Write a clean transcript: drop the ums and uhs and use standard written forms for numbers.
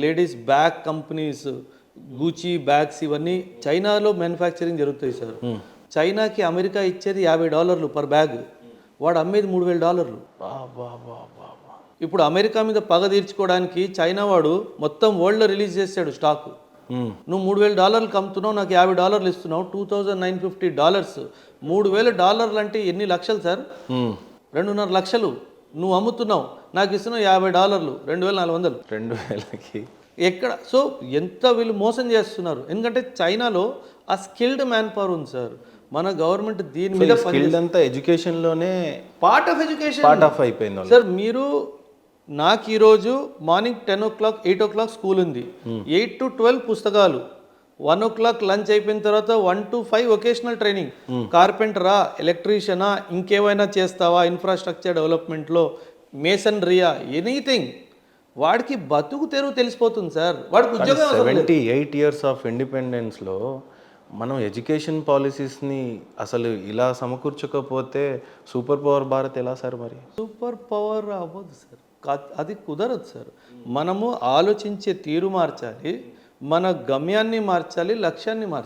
Ladies bag companies, Gucci bags ఇవన్నీ చైనాలో manufacturing జరుగుతాయి సార్. చైనాకి అమెరికా ఇచ్చేది $50 పర్ బ్యాగ్, వాడు అమ్మేది $3000. ఇప్పుడు అమెరికా మీద పగ తీర్చుకోవడానికి చైనా వాడు మొత్తం వరల్డ్లో రిలీజ్ చేశాడు స్టాక్. నువ్వు $3000 అమ్ముతున్నావు, నాకు $50 ఇస్తున్నావు, $2950. $3000 అంటే ఎన్ని లక్షలు సార్? 2.5 లక్షలు. నువ్వు అమ్ముతున్నావు, నాకు ఇస్తున్నావు $50, 2400. 2000కి ఎక్కడ? సో ఎంత వీళ్ళు మోసం చేస్తున్నారు. ఎందుకంటే చైనాలో ఆ స్కిల్డ్ మ్యాన్ పవర్ ఉంది సార్. మన గవర్నమెంట్ దీని మీద స్కిల్డ్ అంతా ఎడ్యుకేషన్లోనే పార్ట్ ఆఫ్ ఎడ్యుకేషన్ పార్ట్ ఆఫ్ అయిపోయింది సార్. మీరు నాకు ఈరోజు మార్నింగ్ 10 o'clock 8 o'clock స్కూల్ ఉంది, 8 to 12 పుస్తకాలు, 1 o'clock లంచ్ అయిపోయిన తర్వాత 1 to 5 వొకేషనల్ ట్రైనింగ్. కార్పెంటరా, ఎలక్ట్రీషియనా, ఇంకేమైనా చేస్తావా ఇన్ఫ్రాస్ట్రక్చర్ డెవలప్మెంట్లో, మేసనరీయా, ఎనీథింగ్. వాడికి బతుకు తెరువు తెలిసిపోతుంది సార్. వాడికి ఉద్యోగం 78 years ఆఫ్ ఇండిపెండెన్స్లో మనం ఎడ్యుకేషన్ పాలసీస్ని అసలు ఇలా సమకూర్చకపోతే సూపర్ పవర్ భారత్ ఎలా సార్? మరి సూపర్ పవర్ అవ్వదు సార్, అది కుదరదు సార్. మనము ఆలోచించే తీరు మార్చాలి, మన గమ్యాన్ని మార్చాలి, లక్ష్యాన్ని మార్చాలి.